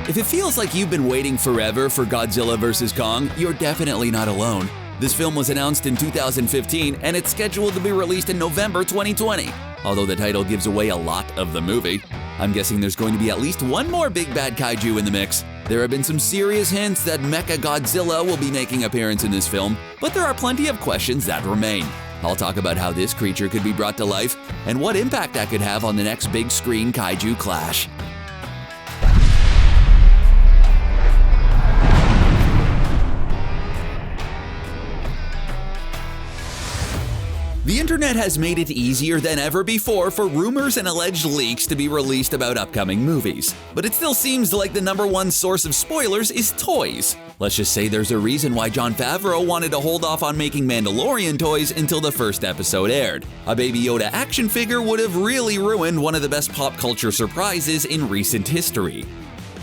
If it feels like you've been waiting forever for Godzilla vs. Kong, you're definitely not alone. This film was announced in 2015 and it's scheduled to be released in November 2020. Although the title gives away a lot of the movie, I'm guessing there's going to be at least one more big bad kaiju in the mix. There have been some serious hints that Mecha Godzilla will be making an appearance in this film, but there are plenty of questions that remain. I'll talk about how this creature could be brought to life and what impact that could have on the next big screen kaiju clash. The internet has made it easier than ever before for rumors and alleged leaks to be released about upcoming movies. But it still seems like the #1 source of spoilers is toys. Let's just say there's a reason why Jon Favreau wanted to hold off on making Mandalorian toys until the first episode aired. A Baby Yoda action figure would have really ruined one of the best pop culture surprises in recent history.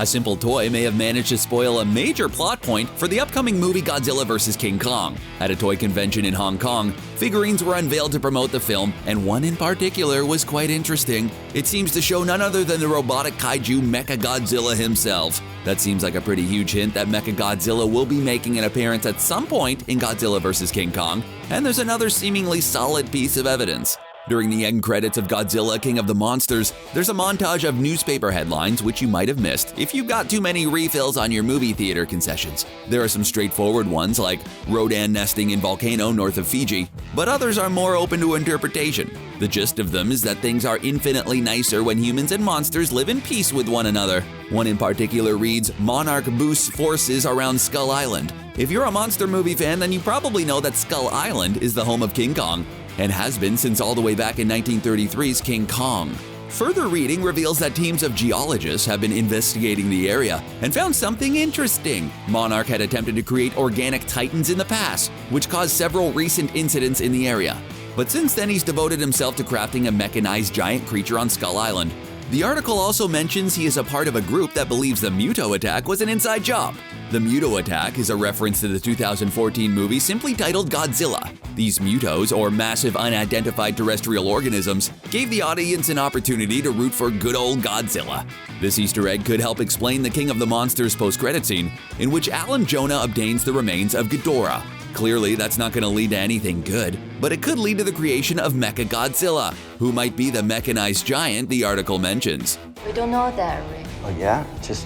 A simple toy may have managed to spoil a major plot point for the upcoming movie Godzilla vs. King Kong. At a toy convention in Hong Kong, figurines were unveiled to promote the film, and one in particular was quite interesting. It seems to show none other than the robotic kaiju Mecha Godzilla himself. That seems like a pretty huge hint that Mecha Godzilla will be making an appearance at some point in Godzilla vs. King Kong, and there's another seemingly solid piece of evidence. During the end credits of Godzilla King of the Monsters, there's a montage of newspaper headlines which you might have missed if you've got too many refills on your movie theater concessions. There are some straightforward ones like Rodan nesting in volcano north of Fiji, but others are more open to interpretation. The gist of them is that things are infinitely nicer when humans and monsters live in peace with one another. One in particular reads, "Monarch boosts forces around Skull Island." If you're a monster movie fan, then you probably know that Skull Island is the home of King Kong, and has been since all the way back in 1933's King Kong. Further reading reveals that teams of geologists have been investigating the area and found something interesting. Monarch had attempted to create organic titans in the past, which caused several recent incidents in the area. But since then, he's devoted himself to crafting a mechanized giant creature on Skull Island. The article also mentions he is a part of a group that believes the Muto attack was an inside job. The Muto attack is a reference to the 2014 movie simply titled Godzilla. These Mutos, or massive unidentified terrestrial organisms, gave the audience an opportunity to root for good old Godzilla. This Easter egg could help explain the King of the Monsters post-credit scene, in which Alan Jonah obtains the remains of Ghidorah. Clearly, that's not going to lead to anything good, but it could lead to the creation of Mecha Godzilla, who might be the mechanized giant the article mentions. We don't know that, Rick. Oh yeah? Just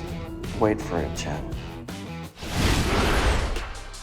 wait for it, Chad.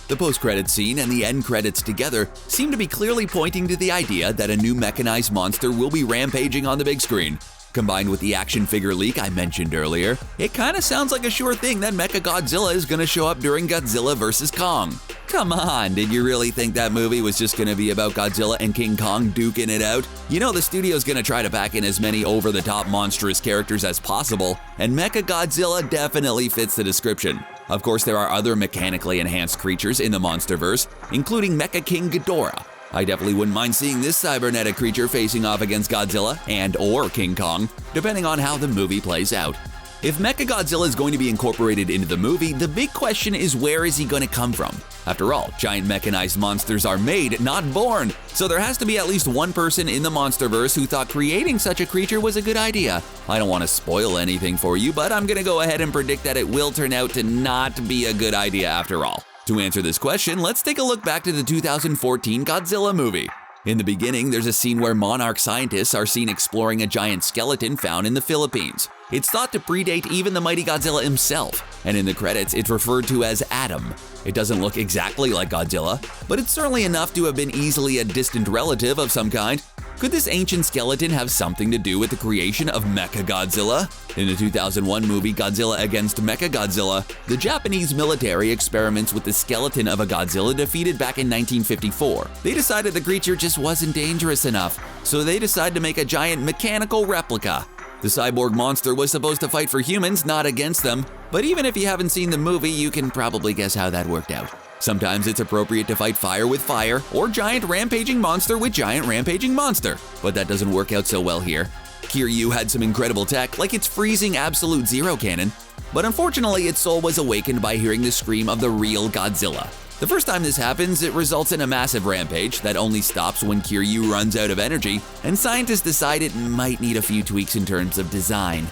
The post-credits scene and the end credits together seem to be clearly pointing to the idea that a new mechanized monster will be rampaging on the big screen. Combined with the action figure leak I mentioned earlier, it kinda sounds like a sure thing that Mecha Godzilla is gonna show up during Godzilla vs. Kong. Come on, did you really think that movie was just gonna be about Godzilla and King Kong duking it out? You know the studio's gonna try to pack in as many over-the-top monstrous characters as possible, and Mecha Godzilla definitely fits the description. Of course, there are other mechanically enhanced creatures in the MonsterVerse, including Mecha King Ghidorah. I definitely wouldn't mind seeing this cybernetic creature facing off against Godzilla and/or King Kong, depending on how the movie plays out. If Mecha Godzilla is going to be incorporated into the movie, the big question is where is he going to come from? After all, giant mechanized monsters are made, not born, so there has to be at least one person in the MonsterVerse who thought creating such a creature was a good idea. I don't want to spoil anything for you, but I'm going to go ahead and predict that it will turn out to not be a good idea after all. To answer this question, let's take a look back to the 2014 Godzilla movie. In the beginning, there's a scene where Monarch scientists are seen exploring a giant skeleton found in the Philippines. It's thought to predate even the mighty Godzilla himself, and in the credits, it's referred to as Adam. It doesn't look exactly like Godzilla, but it's certainly enough to have been easily a distant relative of some kind. Could this ancient skeleton have something to do with the creation of Mecha Godzilla? In the 2001 movie Godzilla against Mecha Godzilla, the Japanese military experiments with the skeleton of a Godzilla defeated back in 1954. They decided the creature just wasn't dangerous enough, so they decided to make a giant mechanical replica. The cyborg monster was supposed to fight for humans, not against them, but even if you haven't seen the movie, you can probably guess how that worked out. Sometimes it's appropriate to fight fire with fire, or giant rampaging monster with giant rampaging monster, but that doesn't work out so well here. Kiryu had some incredible tech, like its freezing absolute zero cannon, but unfortunately its soul was awakened by hearing the scream of the real Godzilla. The first time this happens, it results in a massive rampage that only stops when Kiryu runs out of energy, and scientists decide it might need a few tweaks in terms of design.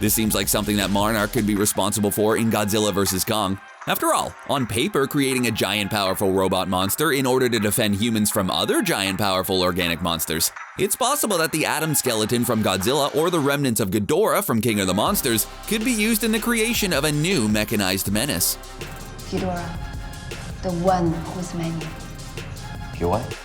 This seems like something that Monarch could be responsible for in Godzilla vs. Kong. After all, on paper, creating a giant powerful robot monster in order to defend humans from other giant powerful organic monsters. It's possible that the Atom skeleton from Godzilla or the remnants of Ghidorah from King of the Monsters could be used in the creation of a new mechanized menace. Ghidorah, the one who's many. You what?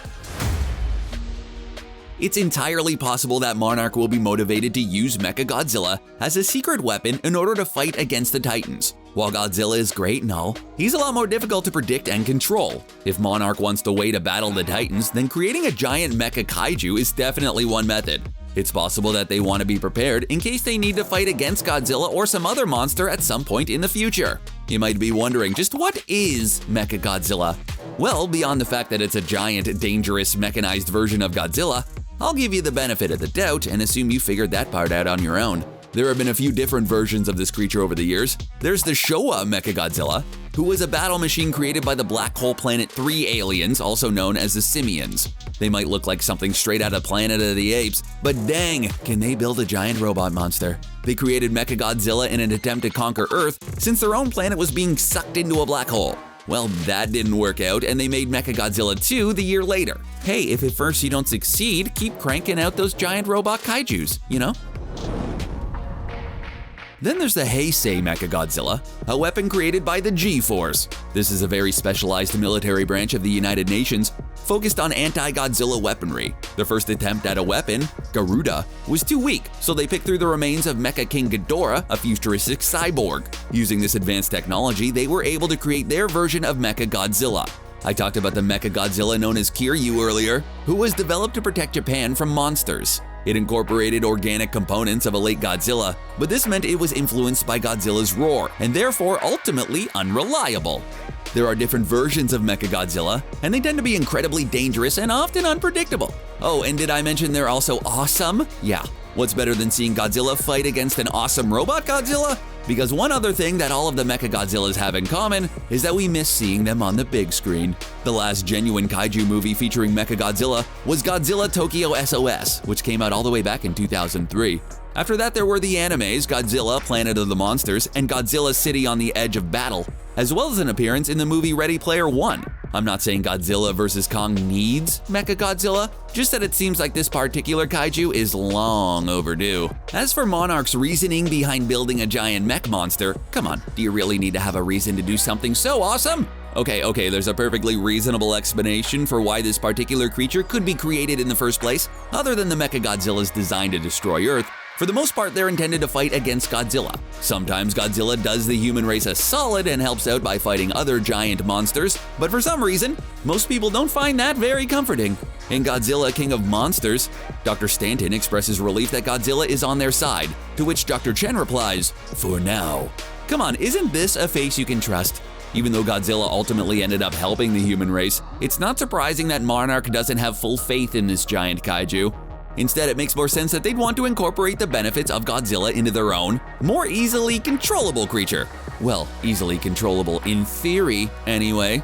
It's entirely possible that Monarch will be motivated to use Mecha Godzilla as a secret weapon in order to fight against the Titans. While Godzilla is great and all, he's a lot more difficult to predict and control. If Monarch wants to way to battle the Titans, then creating a giant mecha kaiju is definitely one method. It's possible that they want to be prepared in case they need to fight against Godzilla or some other monster at some point in the future. You might be wondering, just what is Mecha Godzilla? Well, beyond the fact that it's a giant, dangerous, mechanized version of Godzilla, I'll give you the benefit of the doubt and assume you figured that part out on your own. There have been a few different versions of this creature over the years. There's the Showa Mechagodzilla, who was a battle machine created by the Black Hole Planet 3 aliens, also known as the Simians. They might look like something straight out of Planet of the Apes, but dang, can they build a giant robot monster. They created Mechagodzilla in an attempt to conquer Earth since their own planet was being sucked into a black hole. Well, that didn't work out, and they made Mechagodzilla 2 the year later. Hey, if at first you don't succeed, keep cranking out those giant robot kaijus, you know? Then there's the Heisei Mechagodzilla, a weapon created by the G-Force. This is a very specialized military branch of the United Nations focused on anti-Godzilla weaponry. The first attempt at a weapon, Garuda, was too weak, so they picked through the remains of Mecha King Ghidorah, a futuristic cyborg. Using this advanced technology, they were able to create their version of Mecha Godzilla. I talked about the Mecha Godzilla known as Kiryu earlier, who was developed to protect Japan from monsters. It incorporated organic components of a late Godzilla, but this meant it was influenced by Godzilla's roar, and therefore ultimately unreliable. There are different versions of Mechagodzilla, and they tend to be incredibly dangerous and often unpredictable. Oh, and did I mention they're also awesome? Yeah. What's better than seeing Godzilla fight against an awesome robot Godzilla? Because one other thing that all of the Mechagodzillas have in common is that we miss seeing them on the big screen. The last genuine kaiju movie featuring Mechagodzilla was Godzilla Tokyo SOS, which came out all the way back in 2003. After that, there were the animes Godzilla, Planet of the Monsters, and Godzilla City on the Edge of Battle, as well as an appearance in the movie Ready Player One. I'm not saying Godzilla vs. Kong needs Mechagodzilla, just that it seems like this particular kaiju is long overdue. As for Monarch's reasoning behind building a giant mech monster, come on, do you really need to have a reason to do something so awesome? Okay, there's a perfectly reasonable explanation for why this particular creature could be created in the first place, other than the Mechagodzilla's designed to destroy Earth. For the most part, they're intended to fight against Godzilla. Sometimes Godzilla does the human race a solid and helps out by fighting other giant monsters, but for some reason, most people don't find that very comforting. In Godzilla King of Monsters, Dr. Stanton expresses relief that Godzilla is on their side, to which Dr. Chen replies, "For now." Come on, isn't this a face you can trust? Even though Godzilla ultimately ended up helping the human race, it's not surprising that Monarch doesn't have full faith in this giant kaiju. Instead, it makes more sense that they'd want to incorporate the benefits of Godzilla into their own, more easily controllable creature. Well, easily controllable in theory, anyway.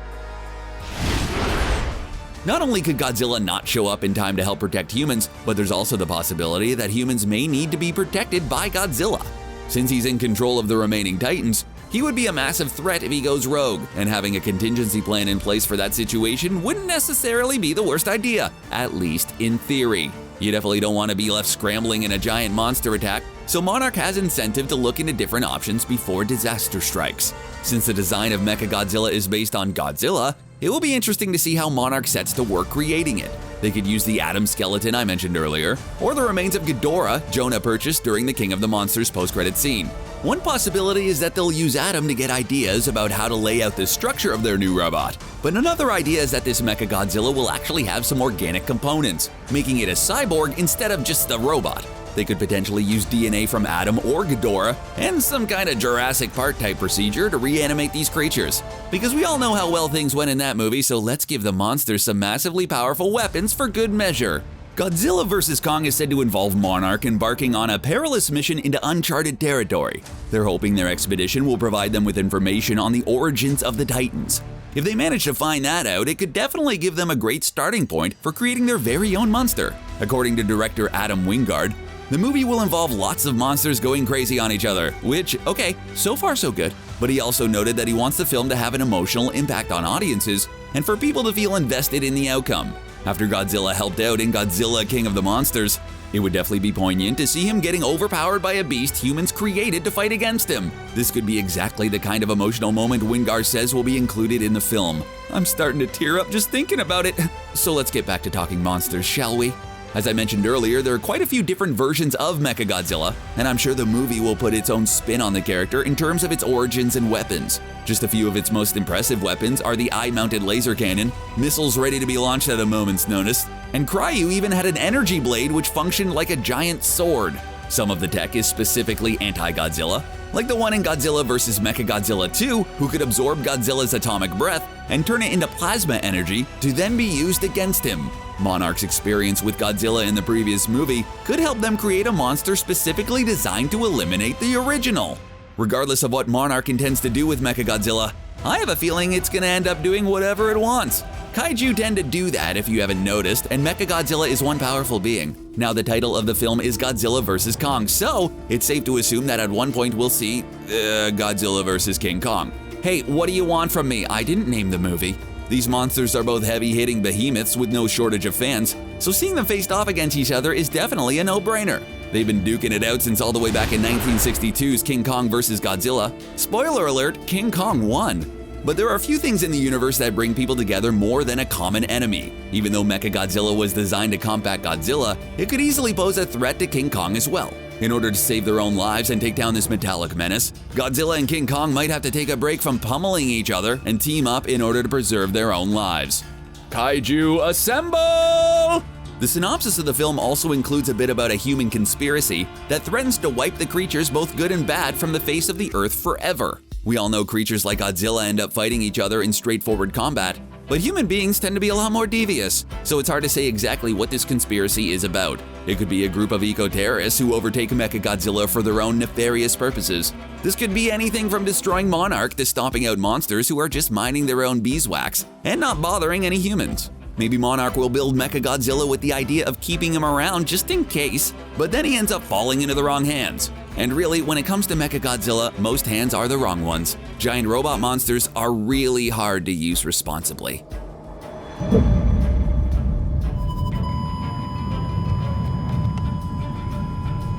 Not only could Godzilla not show up in time to help protect humans, but there's also the possibility that humans may need to be protected by Godzilla. Since he's in control of the remaining Titans, he would be a massive threat if he goes rogue, and having a contingency plan in place for that situation wouldn't necessarily be the worst idea, at least in theory. You definitely don't want to be left scrambling in a giant monster attack, so Monarch has incentive to look into different options before disaster strikes. Since the design of Mechagodzilla is based on Godzilla, it will be interesting to see how Monarch sets to work creating it. They could use the Atom skeleton I mentioned earlier, or the remains of Ghidorah Jonah purchased during the King of the Monsters post-credit scene. One possibility is that they'll use Atom to get ideas about how to lay out the structure of their new robot. But another idea is that this Mechagodzilla will actually have some organic components, making it a cyborg instead of just a robot. They could potentially use DNA from Atom or Ghidorah and some kind of Jurassic Park type procedure to reanimate these creatures. Because we all know how well things went in that movie, so let's give the monsters some massively powerful weapons for good measure. Godzilla vs. Kong is said to involve Monarch embarking on a perilous mission into uncharted territory. They're hoping their expedition will provide them with information on the origins of the Titans. If they manage to find that out, it could definitely give them a great starting point for creating their very own monster. According to director Adam Wingard, The movie will involve lots of monsters going crazy on each other, which, okay, so far so good. But he also noted that he wants the film to have an emotional impact on audiences and for people to feel invested in the outcome. After Godzilla helped out in Godzilla King of the Monsters, it would definitely be poignant to see him getting overpowered by a beast humans created to fight against him. This could be exactly the kind of emotional moment Wingard says will be included in the film. I'm starting to tear up just thinking about it. So let's get back to talking monsters, shall we? As I mentioned earlier, there are quite a few different versions of Mechagodzilla, and I'm sure the movie will put its own spin on the character in terms of its origins and weapons. Just a few of its most impressive weapons are the eye-mounted laser cannon, missiles ready to be launched at a moment's notice, and Cryu even had an energy blade which functioned like a giant sword. Some of the tech is specifically anti-Godzilla, like the one in Godzilla vs. Mechagodzilla 2, who could absorb Godzilla's atomic breath and turn it into plasma energy to then be used against him. Monarch's experience with Godzilla in the previous movie could help them create a monster specifically designed to eliminate the original. Regardless of what Monarch intends to do with Mechagodzilla, I have a feeling it's gonna end up doing whatever it wants. Kaiju tend to do that if you haven't noticed, and Mechagodzilla is one powerful being. Now the title of the film is Godzilla vs. Kong, so it's safe to assume that at one point we'll see Godzilla vs. King Kong. Hey, what do you want from me? I didn't name the movie. These monsters are both heavy-hitting behemoths with no shortage of fans, so seeing them faced off against each other is definitely a no-brainer. They've been duking it out since all the way back in 1962's King Kong vs. Godzilla. Spoiler alert, King Kong won. But there are a few things in the universe that bring people together more than a common enemy. Even though Mechagodzilla was designed to combat Godzilla, it could easily pose a threat to King Kong as well. In order to save their own lives and take down this metallic menace, Godzilla and King Kong might have to take a break from pummeling each other and team up in order to preserve their own lives. Kaiju assemble! The synopsis of the film also includes a bit about a human conspiracy that threatens to wipe the creatures, both good and bad, from the face of the earth forever. We all know creatures like Godzilla end up fighting each other in straightforward combat, but human beings tend to be a lot more devious, so it's hard to say exactly what this conspiracy is about. It could be a group of eco-terrorists who overtake Mechagodzilla for their own nefarious purposes. This could be anything from destroying Monarch to stomping out monsters who are just minding their own beeswax and not bothering any humans. Maybe Monarch will build Mechagodzilla with the idea of keeping him around just in case, but then he ends up falling into the wrong hands. And really, when it comes to Mechagodzilla, most hands are the wrong ones. Giant robot monsters are really hard to use responsibly.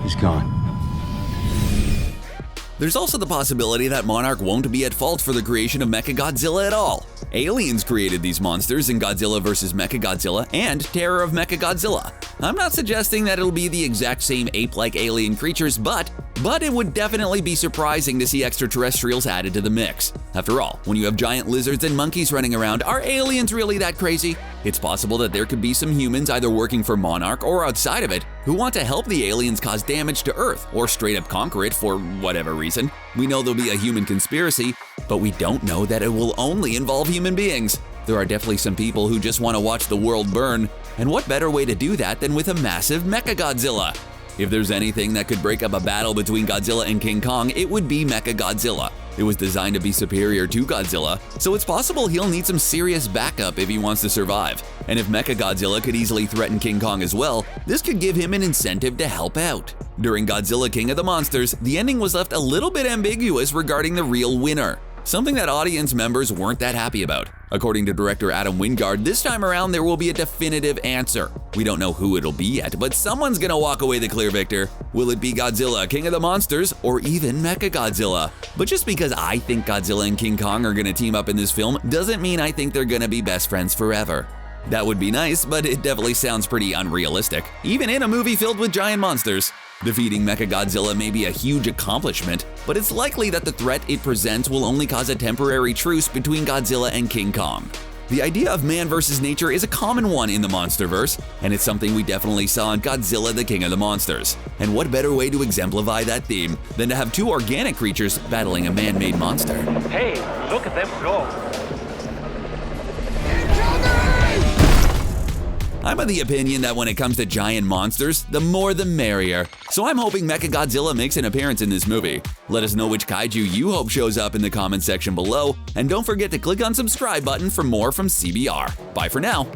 He's gone. There's also the possibility that Monarch won't be at fault for the creation of Mechagodzilla at all. Aliens created these monsters in Godzilla vs. Mechagodzilla and Terror of Mechagodzilla. I'm not suggesting that it'll be the exact same ape-like alien creatures, but it would definitely be surprising to see extraterrestrials added to the mix. After all, when you have giant lizards and monkeys running around, are aliens really that crazy? It's possible that there could be some humans either working for Monarch or outside of it who want to help the aliens cause damage to Earth or straight up conquer it for whatever reason. We know there'll be a human conspiracy, but we don't know that it will only involve human beings. There are definitely some people who just want to watch the world burn, and what better way to do that than with a massive Mechagodzilla? If there's anything that could break up a battle between Godzilla and King Kong, it would be Mechagodzilla. It was designed to be superior to Godzilla, so it's possible he'll need some serious backup if he wants to survive. And if Mechagodzilla could easily threaten King Kong as well, this could give him an incentive to help out. During Godzilla King of the Monsters, the ending was left a little bit ambiguous regarding the real winner, something that audience members weren't that happy about. According to director Adam Wingard, this time around there will be a definitive answer. We don't know who it'll be yet, but someone's gonna walk away the clear victor. Will it be Godzilla, King of the Monsters, or even Mechagodzilla? But just because I think Godzilla and King Kong are gonna team up in this film doesn't mean I think they're gonna be best friends forever. That would be nice, but it definitely sounds pretty unrealistic, even in a movie filled with giant monsters. Defeating Mechagodzilla may be a huge accomplishment, but it's likely that the threat it presents will only cause a temporary truce between Godzilla and King Kong. The idea of man versus nature is a common one in the MonsterVerse, and it's something we definitely saw in Godzilla the King of the Monsters. And what better way to exemplify that theme than to have two organic creatures battling a man-made monster? Hey, look at them go! I'm of the opinion that when it comes to giant monsters, the more the merrier. So I'm hoping Mechagodzilla makes an appearance in this movie. Let us know which kaiju you hope shows up in the comments section below, and don't forget to click on subscribe button for more from CBR. Bye for now.